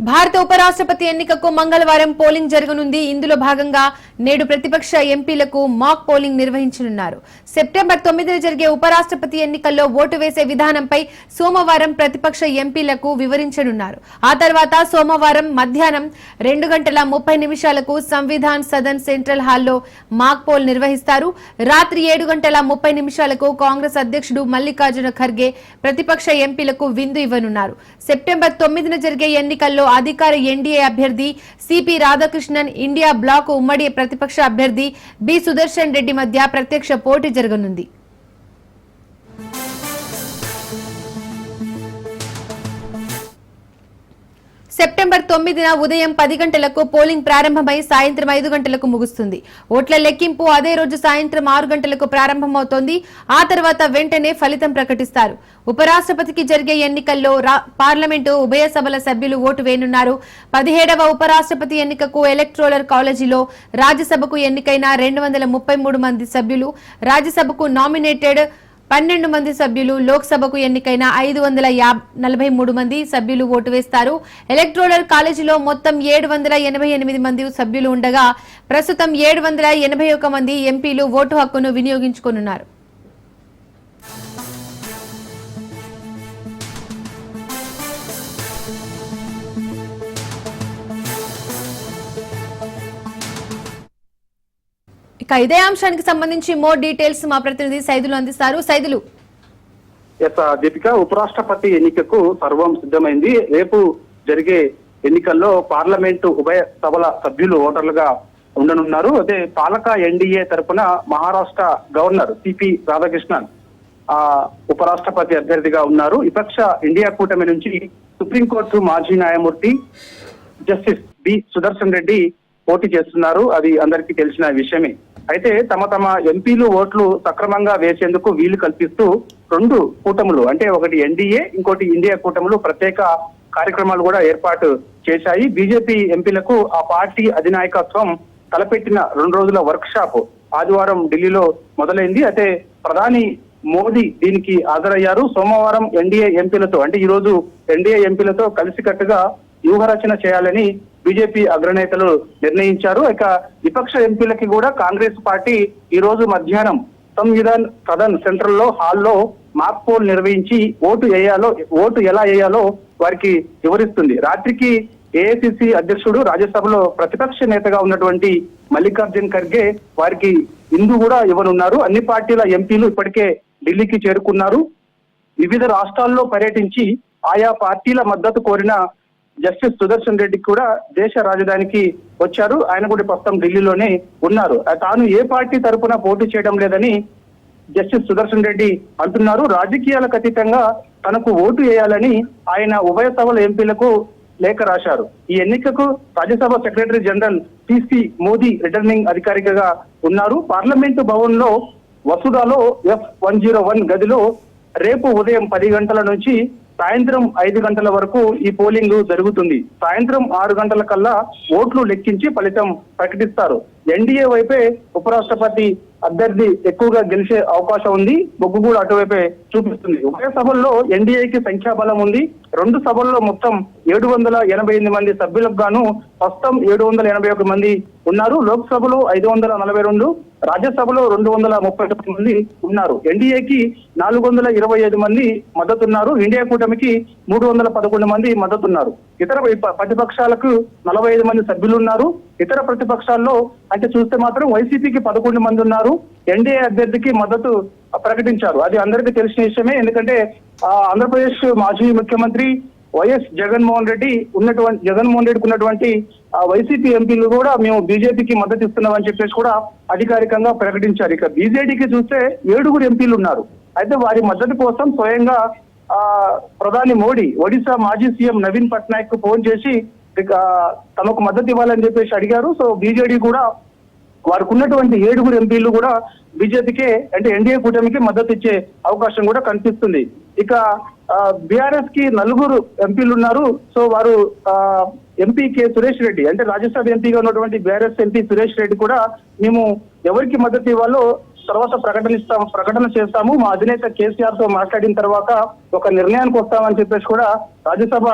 భారత ఉపరాష్ట్రపతి ఎన్నికకు మంగళవారం పోలింగ్ జరగనుంది. ఇందులో భాగంగా నేడు ప్రతిపక్ష ఎంపీలకు మాక్ పోలింగ్ నిర్వహించనున్నారు. సెప్టెంబర్ 9న జరిగే ఉపరాష్ట్రపతి ఎన్నికల్లో ఓటు వేసే విధానంపై సోమవారం ప్రతిపక్ష ఎంపీలకు వివరించనున్నారు. ఆ తర్వాత సోమవారం మధ్యాహ్నం 2:30 సంవిధాన్ సదన్ సెంట్రల్ హాల్లో మాక్ పోల్ నిర్వహిస్తారు. రాత్రి 7:30 కాంగ్రెస్ అధ్యక్షుడు మల్లికార్జున ఖర్గే ప్రతిపక్ష ఎంపీలకు విందు ఇవ్వనున్నారు. సెప్టెంబర్ 9న జరిగే ఎన్నికల్లో అధికార ఎన్డీఏ అభ్యర్థి సిపి రాధాకృష్ణన్, ఇండియా బ్లాక్ ఉమ్మడి ప్రతిపక్ష అభ్యర్థి బి సుదర్శన్ రెడ్డి మధ్య ప్రత్యక్ష పోటీ జరగనుంది. సెప్టెంబర్ 9న ఉదయం 10 గంటలకు పోలింగ్ ప్రారంభమై సాయంత్రం 5 గంటలకు ముగుస్తుంది. ఓట్ల లెక్కింపు అదే రోజు సాయంత్రం 6 గంటలకు ప్రారంభమవుతోంది. ఆ తర్వాత వెంటనే ఫలితం ప్రకటిస్తారు. ఉపరాష్ట్రపతికి జరిగే ఎన్నికల్లో పార్లమెంటు ఉభయ సభల సభ్యులు ఓటు వేయనున్నారు. 17వ ఉపరాష్ట్రపతి ఎన్నికకు ఎలక్టోరల్ కాలేజీలో రాజ్యసభకు ఎన్నికైన 233 మంది సభ్యులు, రాజ్యసభకు నామినేటెడ్ 12 మంది సభ్యులు, లోక్సభకు ఎన్నికైన 543 మంది సభ్యులు ఓటు వేస్తారు. ఎలక్టోరల్ కాలేజీలో మొత్తం 788 మంది సభ్యులు ఉండగా ప్రస్తుతం 781 మంది ఎంపీలు ఓటు హక్కును వినియోగించుకోనున్నారు. ఇక ఇదే అంశానికి సంబంధించి మోర్ డీటెయిల్స్ మా ప్రతినిధి సైదులు అందిస్తారు. సైదులు. దీపిక, ఉపరాష్ట్రపతి ఎన్నికకు సర్వం సిద్ధమైంది. రేపు జరిగే ఎన్నికల్లో పార్లమెంటు ఉభయ సభల సభ్యులు ఓటర్లుగా ఉండనున్నారు. అదే పాలక ఎన్డీఏ తరఫున మహారాష్ట్ర గవర్నర్ సిపి రాధాకృష్ణన్ ఉపరాష్ట్రపతి అభ్యర్థిగా ఉన్నారు. విపక్ష ఇండియా కూటమి నుంచి సుప్రీంకోర్టు మాజీ న్యాయమూర్తి జస్టిస్ బి సుదర్శన్ రెడ్డి పోటీ చేస్తున్నారు. అది అందరికీ తెలిసిన విషయమే. అయితే తమ ఎంపీలు ఓట్లు సక్రమంగా వేసేందుకు వీలు కల్పిస్తూ 2 కూటములు, అంటే ఒకటి ఎన్డీఏ, ఇంకోటి ఇండియా కూటములు ప్రత్యేక కార్యక్రమాలు కూడా ఏర్పాటు చేశాయి. బీజేపీ ఎంపీలకు ఆ పార్టీ అధినాయకత్వం తలపెట్టిన 2 రోజుల వర్క్ షాప్ ఆదివారం ఢిల్లీలో మొదలైంది. అయితే ప్రధాని మోదీ దీనికి హాజరయ్యారు. సోమవారం ఎన్డీఏ ఎంపీలతో, అంటే ఈ రోజు ఎన్డీఏ ఎంపీలతో కలిసికట్టుగా వ్యూహరచన చేయాలని బీజేపీ అగ్రనేతలు నిర్ణయించారు. ఇక విపక్ష ఎంపీలకి కూడా కాంగ్రెస్ పార్టీ ఈ రోజు మధ్యాహ్నం సంవిధాన్ సదన్ సెంట్రల్ హాల్లో మాక్ పోల్ నిర్వహించి ఓటు ఎలా వేయాలో వారికి వివరిస్తుంది. రాత్రికి ఏఐసిసి అధ్యక్షుడు, రాజ్యసభలో ప్రతిపక్ష నేతగా ఉన్నటువంటి మల్లికార్జున్ ఖర్గే వారికి విందు కూడా ఇవ్వనున్నారు. అన్ని పార్టీల ఎంపీలు ఇప్పటికే ఢిల్లీకి చేరుకున్నారు. వివిధ రాష్ట్రాల్లో పర్యటించి ఆయా పార్టీల మద్దతు కోరిన జస్టిస్ సుదర్శన్ రెడ్డి కూడా దేశ రాజధానికి వచ్చారు. ఆయన కూడా ప్రస్తుతం ఢిల్లీలోనే ఉన్నారు. తాను ఏ పార్టీ తరఫున పోటీ చేయడం లేదని జస్టిస్ సుదర్శన్ రెడ్డి అంటున్నారు. రాజకీయాలకు అతీతంగా తనకు ఓటు వేయాలని ఆయన ఉభయ సభల ఎంపీలకు లేఖ రాశారు. ఈ ఎన్నికకు Rajya Sabha secretary general PC Modi returning అధికారిగా ఉన్నారు. పార్లమెంటు భవన్ లో వసుధాలో F101 గదిలో రేపు ఉదయం 10 గంటల నుంచి సాయంత్రం 5 గంటల వరకు ఈ పోలింగ్ జరుగుతుంది. సాయంత్రం 6 గంటల కల్లా ఓట్లు లెక్కించి ఫలితం ప్రకటిస్తారు. ఎన్డీఏ వైపే ఉపరాష్ట్రపతి అభ్యర్థి ఎక్కువగా గెలిచే అవకాశం ఉంది. మొగ్గు కూడా అటువైపే చూపిస్తుంది. ఉభయ సభల్లో ఎన్డీఏకి సంఖ్యాబలం ఉంది. 2 సభల్లో మొత్తం 788 మంది సభ్యులకు గాను ప్రస్తుతం 781 మంది ఉన్నారు. లోక్సభలో 542, రాజ్యసభలో 239 మంది ఉన్నారు. ఎన్డీఏకి 425 మంది మద్దతున్నారు. ఇండియా కూటమికి 311 మంది మద్దతున్నారు. ఇతర ప్రతిపక్షాలకు 45 మంది సభ్యులు ఉన్నారు. ఇతర ప్రతిపక్షాల్లో అంటే చూస్తే మాత్రం వైసీపీకి 11 మంది ఉన్నారు. ఎన్డీఏ అభ్యర్థికి మద్దతు ప్రకటించారు. అది అందరికీ తెలిసిన విషయమే. ఎందుకంటే ఆంధ్రప్రదేశ్ మాజీ ముఖ్యమంత్రి వైఎస్ జగన్మోహన్ రెడ్డికి ఉన్నటువంటి వైసీపీ ఎంపీలు కూడా మేము బీజేపీకి మద్దతు ఇస్తున్నామని చెప్పేసి కూడా అధికారికంగా ప్రకటించారు. ఇక బీజేడీకి చూస్తే 7 ఎంపీలు ఉన్నారు. అయితే వారి మద్దతు కోసం స్వయంగా ప్రధాని మోడీ ఒడిశా మాజీ సీఎం నవీన్ పట్నాయక్ కు ఫోన్ చేసి తమకు మద్దతు ఇవ్వాలని చెప్పేసి అడిగారు. సో బీజేడీ కూడా వారికి ఉన్నటువంటి 7 ఎంపీలు కూడా బీజేపీకే, అంటే ఎన్డీఏ కూటమికి మద్దతు ఇచ్చే అవకాశం కూడా కనిపిస్తుంది. ఇక బీఆర్ఎస్ కి 4 ఎంపీలు ఉన్నారు. సో వారు ఎంపీ కె సురేష్ రెడ్డి, అంటే రాజ్యసభ ఎంపీగా ఉన్నటువంటి బీఆర్ఎస్ ఎంపీ సురేష్ రెడ్డి కూడా మేము ఎవరికి మద్దతు ఇవ్వాలో తర్వాత ప్రకటన చేస్తాము, మా అధినేత కేసీఆర్ తో మాట్లాడిన తర్వాత ఒక నిర్ణయానికి వస్తామని చెప్పేసి కూడా రాజ్యసభ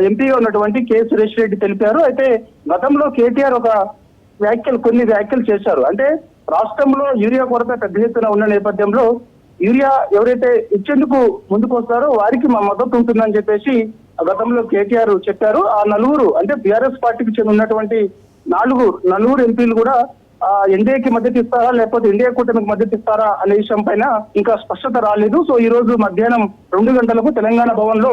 ఎంపీగా ఉన్నటువంటి కె సురేష్ రెడ్డి తెలిపారు. అయితే గతంలో కేటీఆర్ కొన్ని వ్యాఖ్యలు చేశారు. అంటే రాష్ట్రంలో యూరియా కొరత పెద్ద ఎత్తున ఉన్న నేపథ్యంలో యూరియా ఎవరైతే ఇచ్చేందుకు ముందుకు వస్తారో వారికి మా మద్దతు ఉంటుందని చెప్పేసి గతంలో కేటీఆర్ చెప్పారు. ఆ నలుగురు అంటే బీఆర్ఎస్ పార్టీకి చెందిన ఉన్నటువంటి నలుగురు ఎంపీలు కూడా ఎన్డీఏకి మద్దతు ఇస్తారా లేకపోతే ఎన్డీఏ కూటమికి మద్దతు ఇస్తారా అనే విషయం పైన ఇంకా స్పష్టత రాలేదు. సో ఈ రోజు మధ్యాహ్నం 2 గంటలకు తెలంగాణ భవన్ లో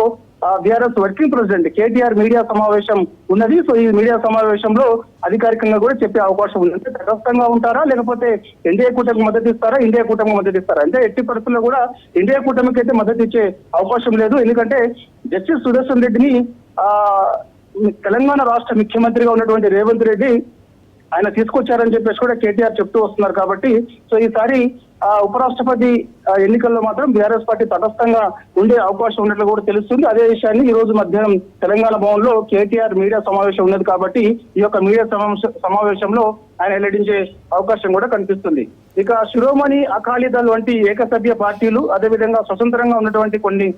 BRS working president KTR media సమావేశం ఉన్నది. సో ఈ మీడియా సమావేశంలో అధికారికంగా కూడా చెప్పే అవకాశం ఉంది. అంటే తటస్థంగా ఉంటారా లేకపోతే ఎన్డీఏ కూటమికి మద్దతు ఇస్తారా, ఇండియా కూటమికి మద్దతు ఇస్తారా? అంటే ఎట్టి పరిస్థితుల్లో కూడా ఇండియా కూటమికి అయితే మద్దతు ఇచ్చే అవకాశం లేదు. ఎందుకంటే జస్టిస్ సుదర్శన్ రెడ్డిని తెలంగాణ రాష్ట్ర ముఖ్యమంత్రిగా ఉన్నటువంటి రేవంత్ రెడ్డి ఆయన తీసుకొచ్చారని చెప్పేసి కూడా కేటీఆర్ చెప్తూ వస్తున్నారు. కాబట్టి సో ఈసారి ఉపరాష్ట్రపతి ఎన్నికల్లో మాత్రం బీఆర్ఎస్ పార్టీ తటస్థంగా ఉండే అవకాశం ఉన్నట్లు కూడా తెలుస్తుంది. అదే విషయాన్ని ఈ రోజు మధ్యాహ్నం తెలంగాణ భవన్ లో కేటీఆర్ మీడియా సమావేశం ఉన్నది. కాబట్టి ఈ యొక్క మీడియా సమావేశంలో ఆయన వెల్లడించే అవకాశం కూడా కనిపిస్తుంది. ఇక శిరోమణి అకాలీదళ్ వంటి ఏకసభ్య పార్టీలు అదేవిధంగా స్వతంత్రంగా ఉన్నటువంటి కొన్ని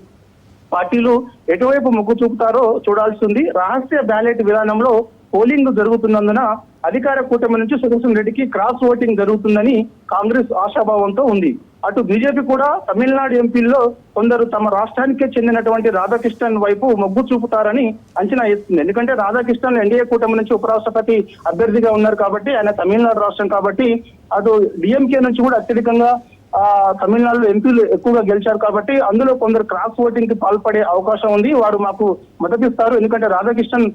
పార్టీలు ఎటువైపు మొగ్గు చూపుతారో చూడాల్సి ఉంది. రహస్య బ్యాలెట్ విధానంలో పోలింగ్ జరుగుతున్నందున అధికార కూటమి నుంచి సుదర్శన్ రెడ్డికి క్రాస్ ఓటింగ్ జరుగుతుందని కాంగ్రెస్ ఆశాభావంతో ఉంది. అటు బీజేపీ కూడా తమిళనాడు ఎంపీల్లో కొందరు తమ రాష్ట్రానికే చెందినటువంటి రాధాకృష్ణన్ వైపు మొగ్గు చూపుతారని అంచనా వేస్తుంది. ఎందుకంటే రాధాకృష్ణన్ ఎన్డీఏ కూటమి నుంచి ఉపరాష్ట్రపతి అభ్యర్థిగా ఉన్నారు కాబట్టి ఆయన తమిళనాడు రాష్ట్రం కాబట్టి అటు డిఎంకే నుంచి కూడా అత్యధికంగా తమిళనాడులో ఎంపీలు ఎక్కువగా గెలిచారు కాబట్టి అందులో కొందరు క్రాస్ ఓటింగ్ కి పాల్పడే అవకాశం ఉంది. వారు మాకు మద్దతిస్తారు. ఎందుకంటే రాధాకృష్ణన్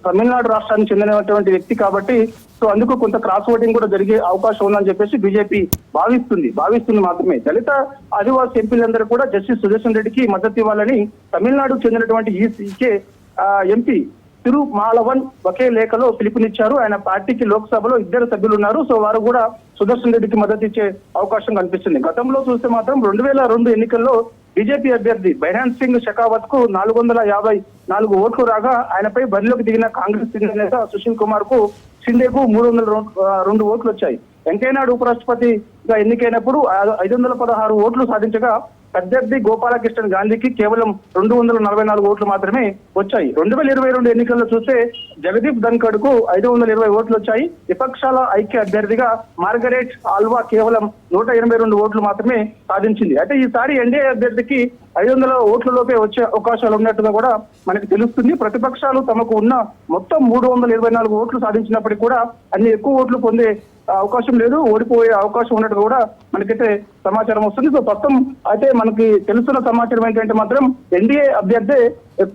తమిళనాడు రాష్ట్రానికి చెందినటువంటి వ్యక్తి కాబట్టి సో అందుకు కొంత క్రాస్ ఓటింగ్ కూడా జరిగే అవకాశం ఉందని చెప్పేసి బీజేపీ భావిస్తుంది మాత్రమే. దళిత ఆదివాసీ ఎంపీలందరూ కూడా జస్టిస్ సుదర్శన్ రెడ్డికి మద్దతు ఇవ్వాలని తమిళనాడుకు చెందినటువంటి ఈసీకే ఎంపీ తిరుమాలవన్ ఒకే లేఖలో పిలుపునిచ్చారు. ఆయన పార్టీకి లోక్సభలో 2 సభ్యులు ఉన్నారు. సో వారు కూడా సుదర్శన్ రెడ్డికి మద్దతు ఇచ్చే అవకాశం కనిపిస్తుంది. గతంలో చూస్తే మాత్రం 2002 ఎన్నికల్లో బీజేపీ అభ్యర్థి బైరాన్ సింగ్ షెకావత్ కు 454 ఓట్లు రాగా ఆయనపై బరిలోకి దిగిన కాంగ్రెస్ సీనియర్ నేత సుశీల్ కుమార్ కు షిండేకు 302 ఓట్లు వచ్చాయి. వెంకయ్యనాయుడు ఉపరాష్ట్రపతిగా ఎన్నికైనప్పుడు 516 ఓట్లు సాధించగా ప్రత్యర్థి గోపాలకృష్ణ గాంధీకి కేవలం 244 ఓట్లు మాత్రమే వచ్చాయి. 2022 ఎన్నికల్లో చూస్తే జగదీప్ ధన్ఖడ్ కు 520 ఓట్లు వచ్చాయి. విపక్షాల ఐక్య అభ్యర్థిగా మార్గరెట్ ఆల్వా కేవలం 182 ఓట్లు మాత్రమే సాధించింది. అయితే ఈసారి ఎన్డీఏ అభ్యర్థికి 500 ఓట్లలోపే వచ్చే అవకాశాలు ఉన్నట్టుగా కూడా మనకి తెలుస్తుంది. ప్రతిపక్షాలు తమకు ఉన్న మొత్తం 324 ఓట్లు సాధించినప్పటికీ కూడా అన్ని ఎక్కువ ఓట్లు పొందే అవకాశం లేదు, ఓడిపోయే అవకాశం ఉన్నట్టుగా కూడా మనకైతే సమాచారం వస్తుంది. సో ప్రస్తుతం అయితే మనకి తెలుస్తున్న సమాచారం ఏంటంటే మాత్రం ఎన్డీఏ అభ్యర్థి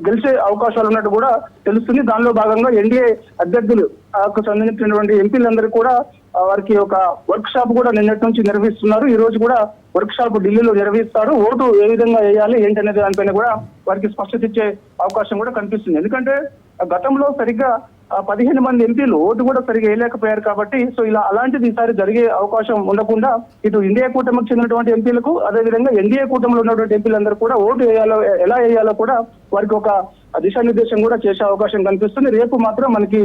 గెలిచే అవకాశాలు ఉన్నట్టు కూడా తెలుస్తుంది. దానిలో భాగంగా ఎన్డీఏ అభ్యర్థులకు సంబంధించినటువంటి ఎంపీలందరూ కూడా వారికి ఒక వర్క్ షాప్ కూడా నిన్నటి నుంచి నిర్వహిస్తున్నారు. ఈ రోజు కూడా వర్క్ షాప్ ఢిల్లీలో నిర్వహిస్తారు. ఓటు ఏ విధంగా వేయాలి ఏంటనేది దానిపైన కూడా వారికి స్పష్టత ఇచ్చే అవకాశం కూడా కనిపిస్తుంది. ఎందుకంటే గతంలో సరిగ్గా 15 మంది ఎంపీలు ఓటు కూడా సరిగా వేయలేకపోయారు కాబట్టి సో అలాంటిది ఈసారి జరిగే అవకాశం ఉండకుండా ఇటు ఇండియా కూటమికి చెందినటువంటి ఎంపీలకు అదేవిధంగా ఎన్డీఏ కూటమిలో ఉన్నటువంటి ఎంపీలందరూ కూడా ఓటు ఎలా వేయాలో కూడా వారికి ఒక దిశానిర్దేశం కూడా చేసే అవకాశం కనిపిస్తుంది. రేపు మాత్రం మనకి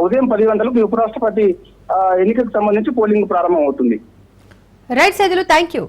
ఉదయం 10 గంటలకు ఉపరాష్ట్రపతి ఎన్నికకు సంబంధించి పోలింగ్ ప్రారంభం అవుతుంది. Right Saidulu, thank you.